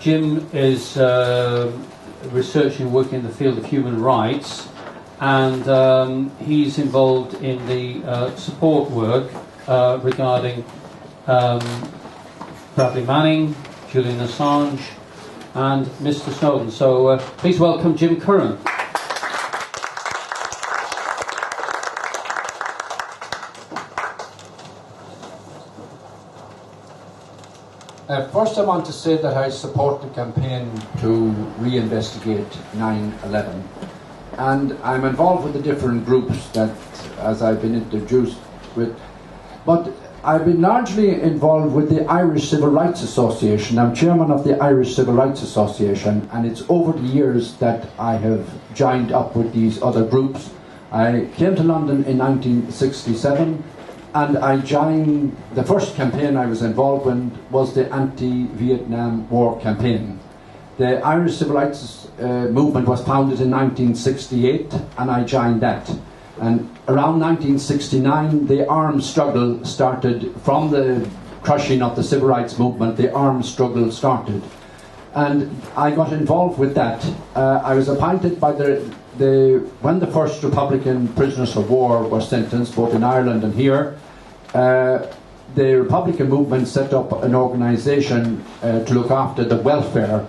Jim is researching and working in the field of human rights, and he's involved in the support work regarding Bradley Manning, Julian Assange, and Mr. Snowden. So please welcome Jim Curran. First, I want to say that I support the campaign to reinvestigate 9/11, and I'm involved with the different groups that, as I've been introduced with, but I've been largely involved with the Irish Civil Rights Association. I'm chairman of the Irish Civil Rights Association, and it's over the years that I have joined up with these other groups. I came to London in 1967, and I joined, the first campaign I was involved in was the anti-Vietnam War campaign. The Irish Civil Rights movement was founded in 1968, and I joined that. And around 1969, the armed struggle started. From the crushing of the civil rights movement, the armed struggle started. And I got involved with that. I was appointed by when the first Republican prisoners of war were sentenced, both in Ireland and here, the Republican movement set up an organisation to look after the welfare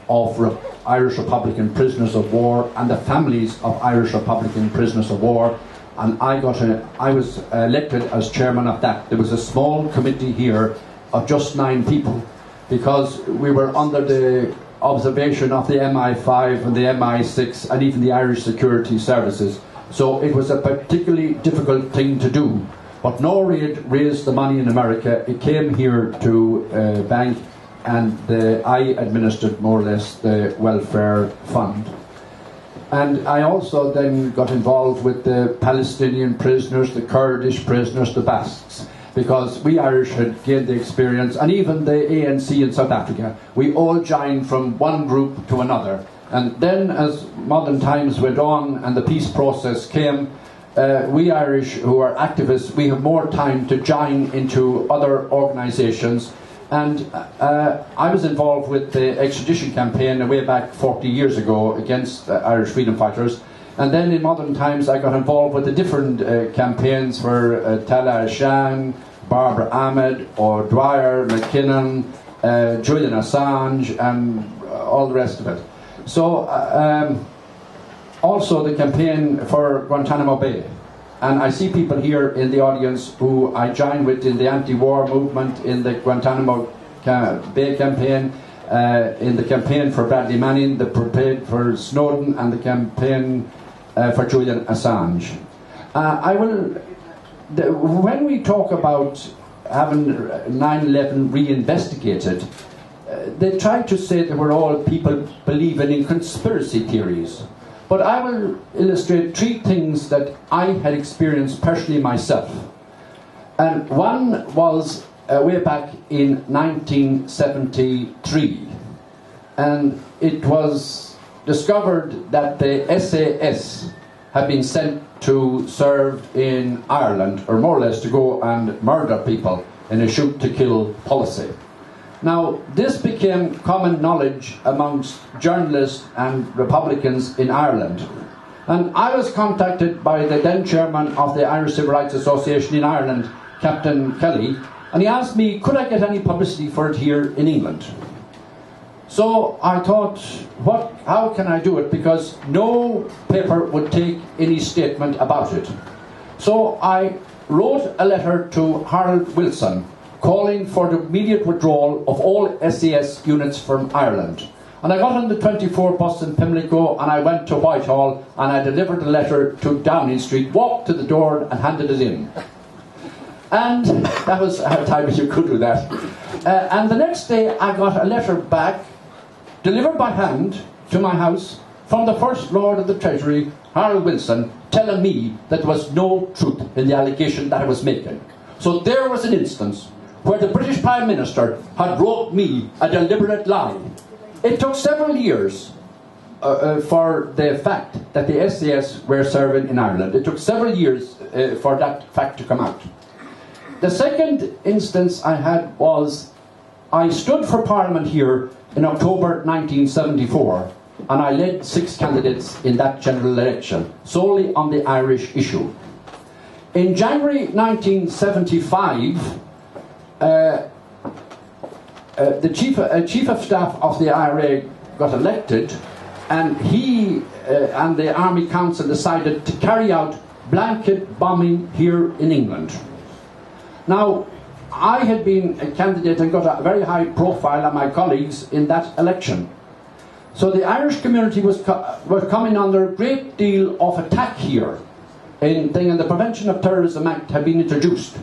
of Irish Republican prisoners of war and the families of Irish Republican prisoners of war. And I was elected as chairman of that. There was a small committee here of just 9 people, because we were under the observation of the MI5 and the MI6 and even the Irish security services. So it was a particularly difficult thing to do. But Norway raised the money in America. It came here to bank, and I administered more or less the welfare fund. And I also then got involved with the Palestinian prisoners, the Kurdish prisoners, the Basques, because we Irish had gained the experience, and even the ANC in South Africa. We all joined from one group to another. And then as modern times went on and the peace process came, we Irish who are activists, we have more time to join into other organisations. And I was involved with the extradition campaign way back 40 years ago against Irish freedom fighters. And then in modern times I got involved with the different campaigns for Tala Shan, Barbara Ahmed, O'Dwyer, McKinnon, Julian Assange, and all the rest of it. So also the campaign for Guantanamo Bay. And I see people here in the audience who I joined with in the anti-war movement, in the Guantanamo Bay campaign, in the campaign for Bradley Manning, the campaign for Snowden, and the campaign for Julian Assange. When we talk about having 9/11 reinvestigated, they try to say that we're all people believing in conspiracy theories. But I will illustrate 3 things that I had experienced personally myself. And one was way back in 1973. And it was discovered that the SAS had been sent to serve in Ireland, or more or less to go and murder people in a shoot-to-kill policy. Now, this became common knowledge amongst journalists and Republicans in Ireland. And I was contacted by the then chairman of the Irish Civil Rights Association in Ireland, Captain Kelly, and he asked me, could I get any publicity for it here in England? So I thought, how can I do it? Because no paper would take any statement about it. So I wrote a letter to Harold Wilson, calling for the immediate withdrawal of all SAS units from Ireland. And I got on the 24 bus in Pimlico, and I went to Whitehall, and I delivered the letter to Downing Street, walked to the door and handed it in. And that was a time you could do that. And the next day I got a letter back, delivered by hand to my house, from the First Lord of the Treasury, Harold Wilson, telling me that there was no truth in the allegation that I was making. So there was an instance where the British Prime Minister had wrote me a deliberate lie. It took several years for the fact that the SAS were serving in Ireland. It took several years for that fact to come out. The second instance I had was I stood for Parliament here in October 1974, and I led 6 candidates in that general election, solely on the Irish issue. In January 1975, the chief of staff of the IRA got elected, and he and the Army Council decided to carry out blanket bombing here in England. Now, I had been a candidate and got a very high profile of my colleagues in that election. So the Irish community was coming under a great deal of attack here, and the Prevention of Terrorism Act had been introduced,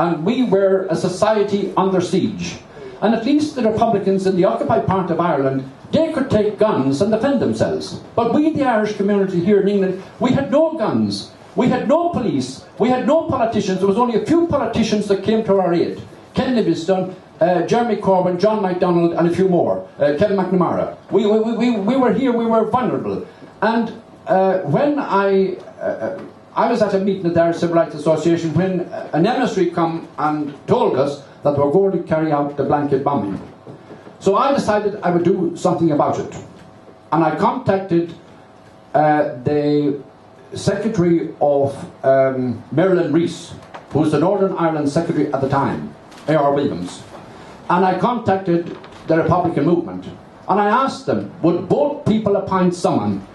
and we were a society under siege. And at least the Republicans in the occupied part of Ireland, they could take guns and defend themselves. But we, the Irish community here in England, we had no guns, we had no police, we had no politicians. There was only a few politicians that came to our aid. Ken Livingstone, Jeremy Corbyn, John MacDonald, and a few more. Kevin McNamara. We were here, we were vulnerable. And when I was at a meeting at the Irish Civil Rights Association when an emissary come and told us that we're going to carry out the blanket bombing. So I decided I would do something about it. And I contacted the Secretary of Marilyn Rees, who was the Northern Ireland Secretary at the time, A.R. Williams. And I contacted the Republican movement. And I asked them, would both people appoint someone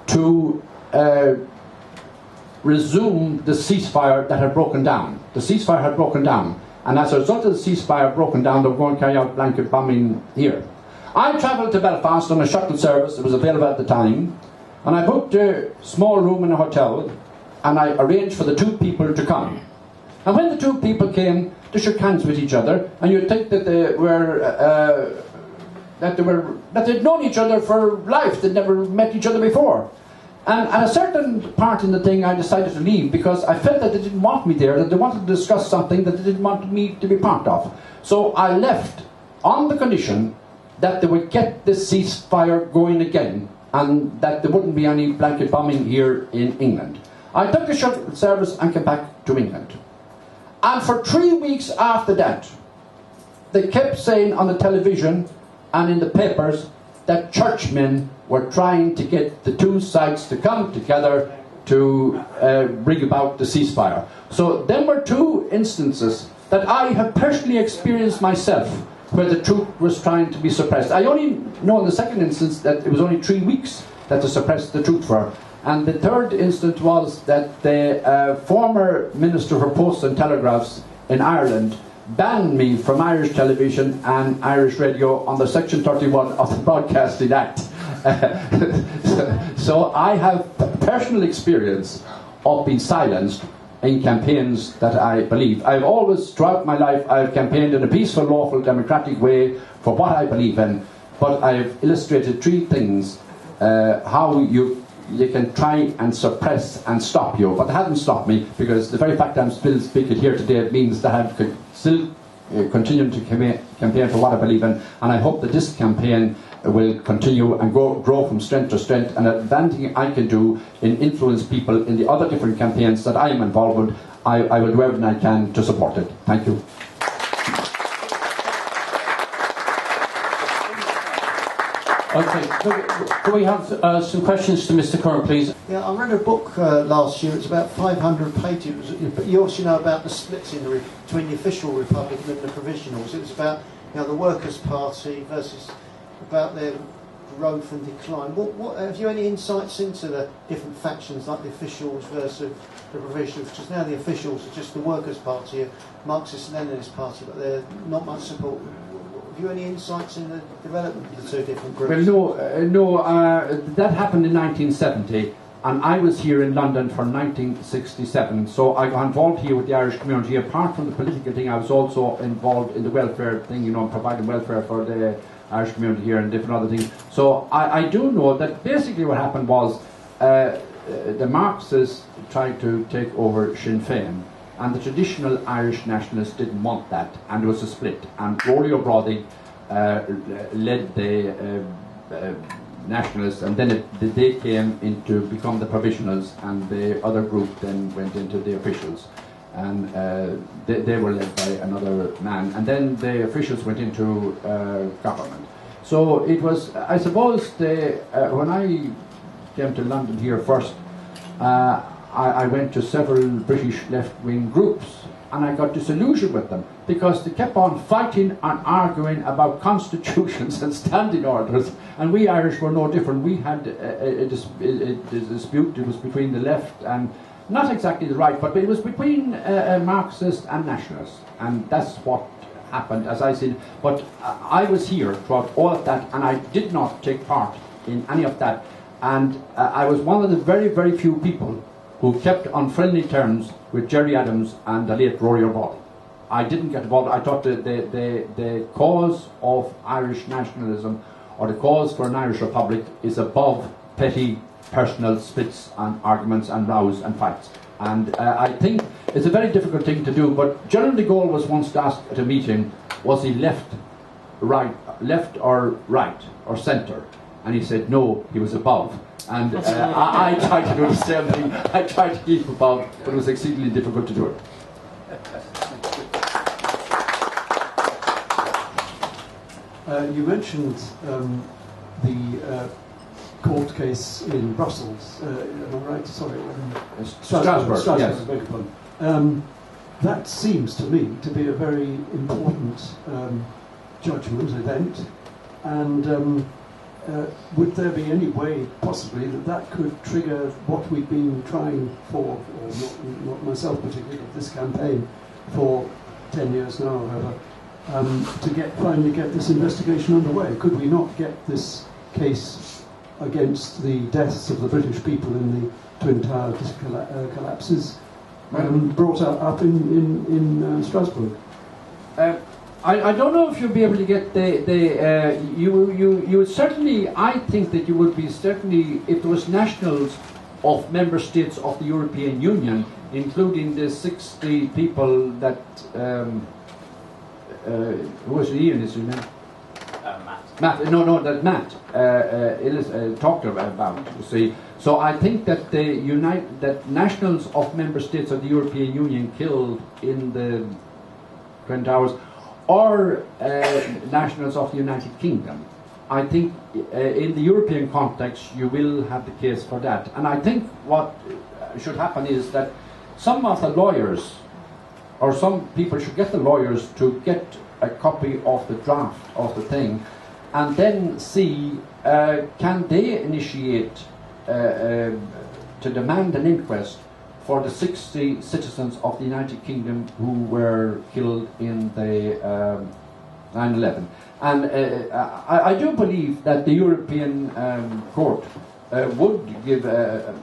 to resume the ceasefire that had broken down? The ceasefire had broken down. And as a result of the ceasefire broken down, they were going to carry out blanket bombing here. I travelled to Belfast on a shuttle service that was available at the time, and I booked a small room in a hotel, and I arranged for the 2 people to come. And when the 2 people came, they shook hands with each other, and you'd think that they'd known each other for life. They'd never met each other before. And at a certain part in the thing, I decided to leave because I felt that they didn't want me there, that they wanted to discuss something that they didn't want me to be part of. So I left on the condition that they would get this ceasefire going again and that there wouldn't be any blanket bombing here in England. I took the shuttle service and came back to England. And for 3 weeks after that, they kept saying on the television and in the papers that churchmen were trying to get the 2 sides to come together to bring about the ceasefire. So there were 2 instances that I have personally experienced myself where the truth was trying to be suppressed. I only know in the second instance that it was only 3 weeks that they suppressed the truth for. And the third instance was that the former Minister for Posts and Telegraphs in Ireland banned me from Irish television and Irish radio under Section 31 of the Broadcasting Act. So I have personal experience of being silenced in campaigns that I believe. I've always, throughout my life, I've campaigned in a peaceful, lawful, democratic way for what I believe in, but I've illustrated 3 things, how you can try and suppress and stop you, but it hasn't stopped me, because the very fact I'm still speaking here today means that I'm still continuing to campaign for what I believe in, and I hope that this campaign will continue and grow from strength to strength, and anything I can do in influence people in the other different campaigns that I am involved with, I will do everything I can to support it. Thank you. Okay, can we have some questions to Mr. Curran, please? Yeah, I read a book last year. It's about 500 pages. But you also know about the splits between the official Republican and the provisionals. It was about the Workers' Party versus about their growth and decline. What have you any insights into the different factions, like the officials versus the provisionals? Because now the officials are just the Workers' Party, a Marxist-Leninist party, but they're not much support. Have you any insights in the development of the 2 different groups? Well, that happened in 1970, and I was here in London for 1967, so I got involved here with the Irish community. Apart from the political thing, I was also involved in the welfare thing, providing welfare for the Irish community here and different other things. So I do know that basically what happened was the Marxists tried to take over Sinn Féin, and the traditional Irish nationalists didn't want that, and there was a split. And Rory O'Brien led the nationalists, and then they came in to become the provisionals, and the other group then went into the officials. and they were led by another man, and then the officials went into government. So it was, I suppose, when I came to London here first, I went to several British left-wing groups, and I got disillusioned with them because they kept on fighting and arguing about constitutions and standing orders, and we Irish were no different. We had a dispute. It was between the left and not exactly the right, but it was between Marxists and nationalists, and that's what happened, as I said. But I was here throughout all of that, and I did not take part in any of that, and I was one of the very, very few people who kept on friendly terms with Gerry Adams and the late Rory O'Reilly. I didn't get involved. I thought the cause of Irish nationalism, or the cause for an Irish Republic, is above petty personal splits and arguments and rows and fights. And I think it's a very difficult thing to do, but General de Gaulle was once asked at a meeting, was he left or right or centre? And he said no, he was above. And I tried to do the same thing. I tried to keep above, but it was exceedingly difficult to do it. You mentioned the court case in Brussels. Am I right? Sorry. Strasbourg, yes. Beg your pardon. That seems to me to be a very important judgment event, and would there be any way, possibly, that could trigger what we've been trying for, or not myself particularly, but this campaign for 10 years now, or however, to finally get this investigation underway? Could we not get this case against the deaths of the British people in the Twin Towers collapses brought up in Strasbourg? I don't know if you'll be able to get you would certainly, I think that you would be certainly, if there was nationals of member states of the European Union, including the 60 people that who was Ian, is his name? Matt talked about, you see. So I think that that nationals of member states of the European Union killed in the Twin Towers, or nationals of the United Kingdom, I think in the European context you will have the case for that. And I think what should happen is that some of the lawyers, or some people should get the lawyers to get a copy of the draft of the thing, and then see can they initiate to demand an inquest for the 60 citizens of the United Kingdom who were killed in the 9/11. And I do believe that the European Court would give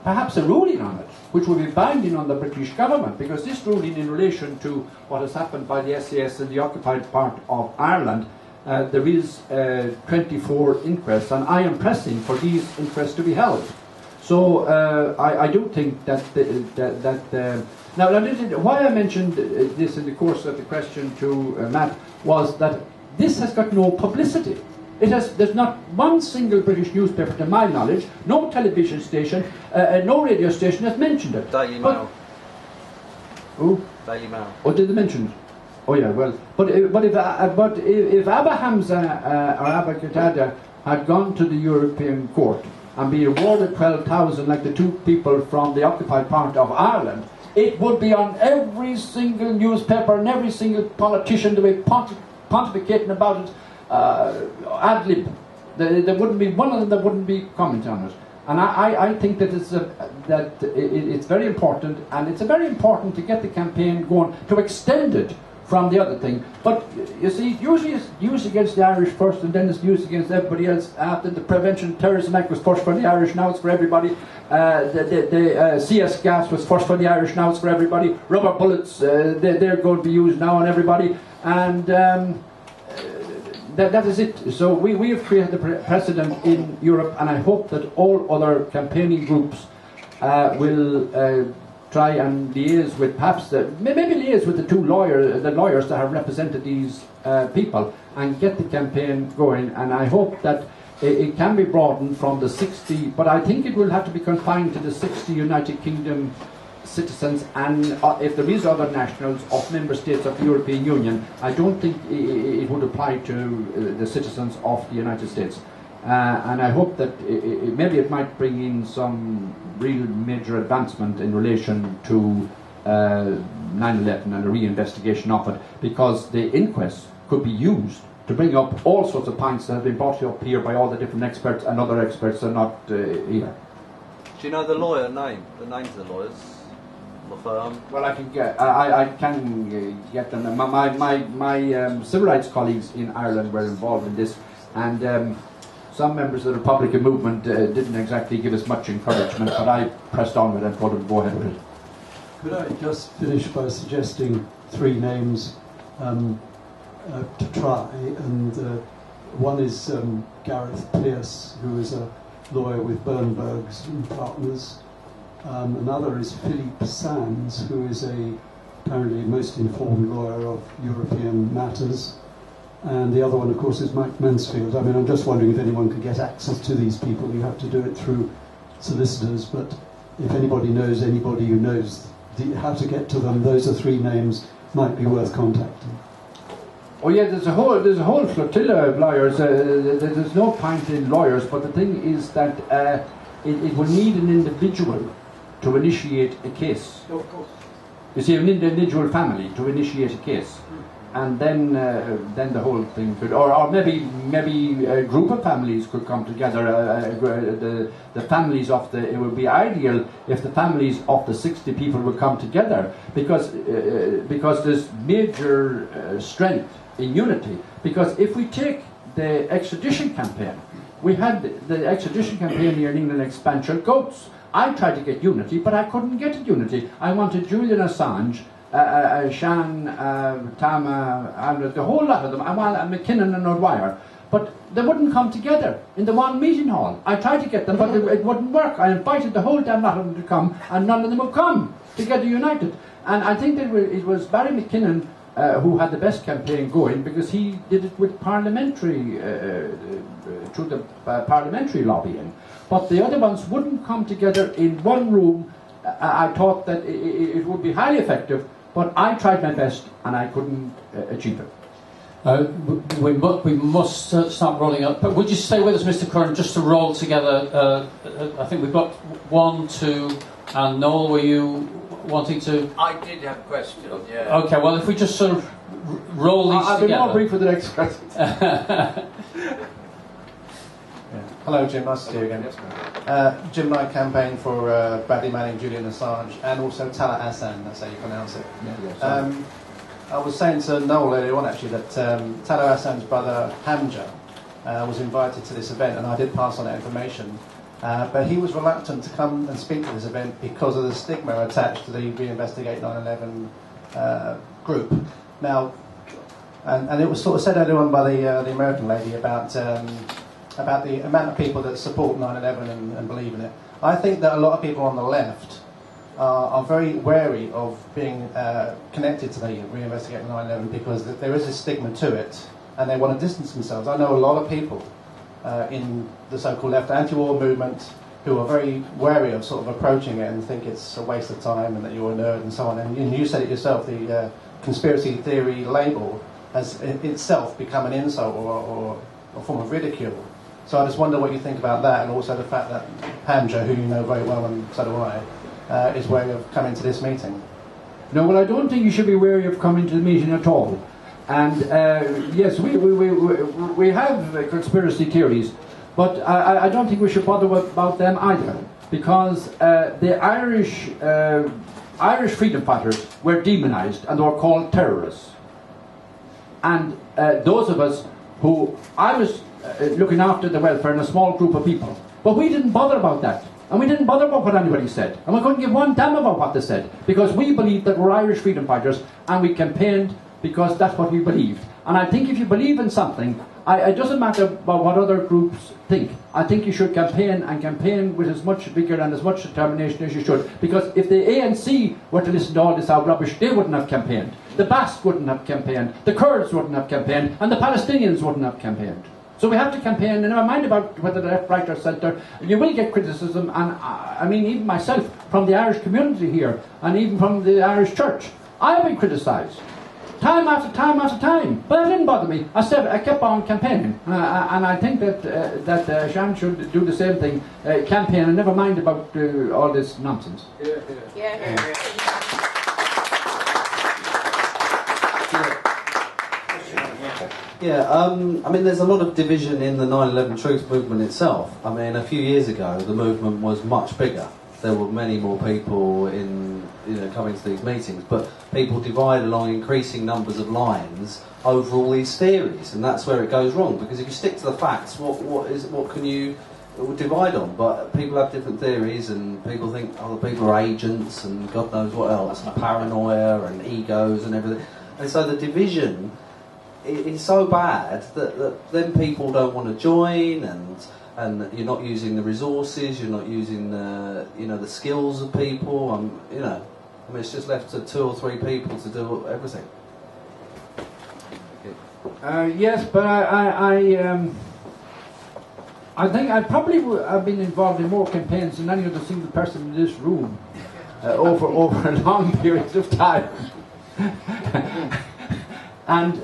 perhaps a ruling on it, which would be binding on the British government, because this ruling in relation to what has happened by the SAS in the occupied part of Ireland, there is 24 inquests, and I am pressing for these inquests to be held. So I do think that now why I mentioned this in the course of the question to Matt was that this has got no publicity. There's not one single British newspaper, to my knowledge, no television station, no radio station has mentioned it. Daily Mail. Who? Daily Mail. Oh, did they mention it? Oh yeah, well, but if Abba Hamza or Abba Qatada had gone to the European Court and be awarded 12,000 like the two people from the occupied part of Ireland, it would be on every single newspaper and every single politician to be pontificating about it ad lib. There wouldn't be one of them that wouldn't be commenting on it. And I think that it's very important, and it's very important to get the campaign going, to extend it from the other thing. But you see, usually it's used against the Irish first, and then it's used against everybody else. After the Prevention of Terrorism Act was first for the Irish, now it's for everybody. The CS gas was first for the Irish, now it's for everybody. Rubber bullets, they're going to be used now on everybody. And that is it. So we have created the precedent in Europe, and I hope that all other campaigning groups will try and liaise with, perhaps maybe liaise with the lawyers that have represented these people, and get the campaign going. And I hope that it can be broadened from the 60, but I think it will have to be confined to the 60 United Kingdom citizens and if there is other nationals of member states of the European Union, I don't think it would apply to the citizens of the United States. And I hope that maybe it might bring in some real major advancement in relation to 9/11 and a re-investigation of it, because the inquest could be used to bring up all sorts of points that have been brought up here by all the different experts, and other experts are not here. Do you know the lawyer name? The names of the lawyers? The firm? Well, I can get them. My civil rights colleagues in Ireland were involved in this, and some members of the Republican movement didn't exactly give us much encouragement, but I pressed on with it and told them to go ahead with it. Could I just finish by suggesting 3 names to try? And one is Gareth Pearce, who is a lawyer with Bernbergs and Partners. Another is Philippe Sands, who is apparently most informed lawyer of European matters. And the other one, of course, is Mike Mansfield. I mean, I'm just wondering if anyone could get access to these people. You have to do it through solicitors, but if anybody knows anybody who knows how to get to them, those are 3 names might be worth contacting. Oh yeah, there's a whole flotilla of lawyers. There's no point in lawyers, but the thing is that it will need an individual to initiate a case. Oh, of course. You see, an individual family to initiate a case, and then the whole thing could, or maybe a group of families could come together. The families of it would be ideal if the families of the 60 people would come together, because there's major strength in unity. Because if we take the extradition campaign, we had the extradition campaign here in England expansion goats. I tried to get unity, but I couldn't get unity. I wanted Julian Assange, Shan, Tama, the whole lot of them. I wanted McKinnon and O'Dwyer, but they wouldn't come together in the one meeting hall. I tried to get them, but it wouldn't work. I invited the whole damn lot of them to come, and none of them would come together united. And I think that it was Barry McKinnon who had the best campaign going, because he did it with parliamentary, through the parliamentary lobbying. But the other ones wouldn't come together in one room. I thought that it would be highly effective, but I tried my best and I couldn't achieve it. We must start rolling up. But would you stay with us, Mr. Curran, just to roll together? I think we've got 1, 2, and Noel, were you wanting to? I did have a question, yeah. Okay, well, if we just sort of roll these I'll together. be more brief for the next question. Hello, Jim. Nice to see you again. Jim and I campaigned for Bradley Manning, Julian Assange, and also Tala Hassan. That's how you pronounce it. I was saying to Noel earlier on, actually, that Tala Hassan's brother Hamza was invited to this event, and I did pass on that information. But he was reluctant to come and speak to this event because of the stigma attached to the Reinvestigate 9/11 group. Now, and it was sort of said earlier on by the American lady about the amount of people that support 9/11 and believe in it. I think that a lot of people on the left are very wary of being connected to the Reinvestigate 9/11 because there is a stigma to it, and they want to distance themselves. I know a lot of people in the so-called left anti-war movement who are very wary of sort of approaching it and think it's a waste of time and that you're a nerd and so on. And you said it yourself, the conspiracy theory label has itself become an insult or a form of ridicule. So I just wonder what you think about that, and also the fact that Hamza, who you know very well and so do I, is wary of coming to this meeting. No, well, I don't think you should be wary of coming to the meeting at all. And yes, we have conspiracy theories, but I don't think we should bother about them either, because the Irish freedom fighters were demonised and they were called terrorists. And those of us who I was looking after the welfare in a small group of people, but we didn't bother about that. And we didn't bother about what anybody said. And we couldn't give one damn about what they said, because we believed that we're Irish freedom fighters, and we campaigned because that's what we believed. And I think if you believe in something, it doesn't matter about what other groups think. I think you should campaign with as much vigour and as much determination as you should. Because if the ANC were to listen to all this out rubbish, they wouldn't have campaigned. The Basques wouldn't have campaigned. The Kurds wouldn't have campaigned. And the Palestinians wouldn't have campaigned. So we have to campaign, and never mind about whether the left, right or centre. You will get criticism, and I mean, even myself, from the Irish community here, and even from the Irish church, I have been criticised. Time after time after time. But that didn't bother me. I kept on campaigning. And I think that Shan should do the same thing, campaign, and never mind about all this nonsense. I mean, there's a lot of division in the 9/11 Truth movement itself. I mean, a few years ago, the movement was much bigger. There were many more people coming to these meetings, but people divide along increasing numbers of lines over all these theories, and that's where it goes wrong. Because if you stick to the facts, what can you divide on? But people have different theories, and people think other people are agents, and God knows what else, and paranoia and egos and everything. And so the division is so bad that then people don't want to join, and you're not using the resources, you're not using the skills of people. I mean, it's just left to 2 or 3 people to do everything. Yes, but I think I probably have been involved in more campaigns than any other single person in this room over long periods of time. And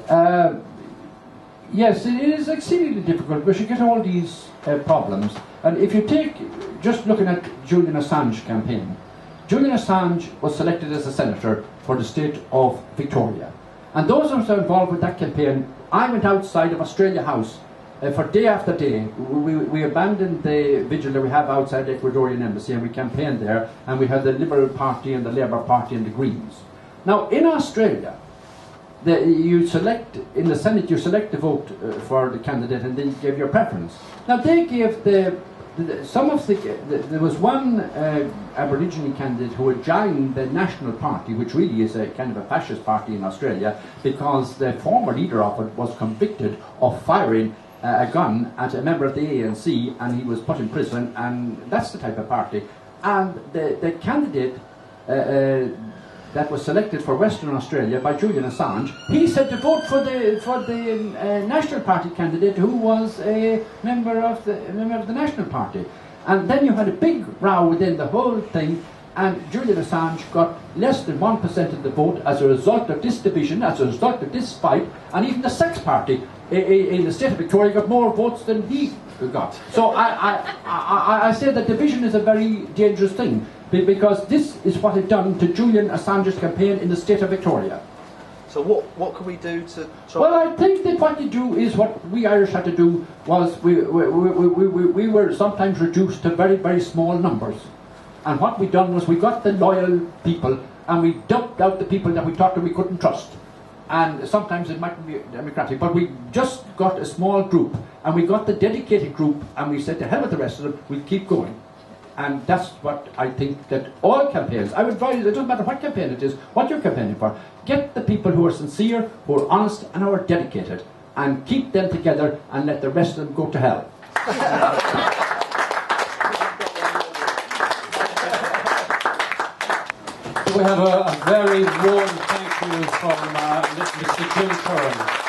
yes, it is exceedingly difficult because you get all these problems. And if you take, just looking at Julian Assange campaign, Julian Assange was selected as a senator for the state of Victoria. And those of us involved with that campaign, I went outside of Australia House for day after day. We abandoned the vigil that we have outside the Ecuadorian embassy, and we campaigned there, and we had the Liberal Party and the Labour Party and the Greens. Now, in Australia, you select, in the Senate, you select the vote for the candidate, and then you give your preference. Now, they gave there was one Aborigine candidate who had joined the National Party, which really is a kind of a fascist party in Australia, because the former leader of it was convicted of firing a gun at a member of the ANC, and he was put in prison, and that's the type of party. And the candidate that was selected for Western Australia by Julian Assange, he said to vote for the National Party candidate who was a member of the National Party. And then you had a big row within the whole thing, and Julian Assange got less than 1% of the vote as a result of this division, as a result of this fight, and even the Sex Party in the state of Victoria got more votes than he got. So I say that division is a very dangerous thing, because this is what had done to Julian Assange's campaign in the state of Victoria. So what can we do to try? Well, I think that what you do is what we Irish had to do was we were sometimes reduced to very, very small numbers. And what we done was we got the loyal people and we dumped out the people that we thought that we couldn't trust. And sometimes it mightn't be democratic, but we just got a small group, and we got the dedicated group, and we said to hell with the rest of them, we'll keep going. And that's what I think that all campaigns, I would advise, it doesn't matter what campaign it is, what you're campaigning for, get the people who are sincere, who are honest, and who are dedicated, and keep them together, and let the rest of them go to hell. We have a very warm thank you from Mr. Curran.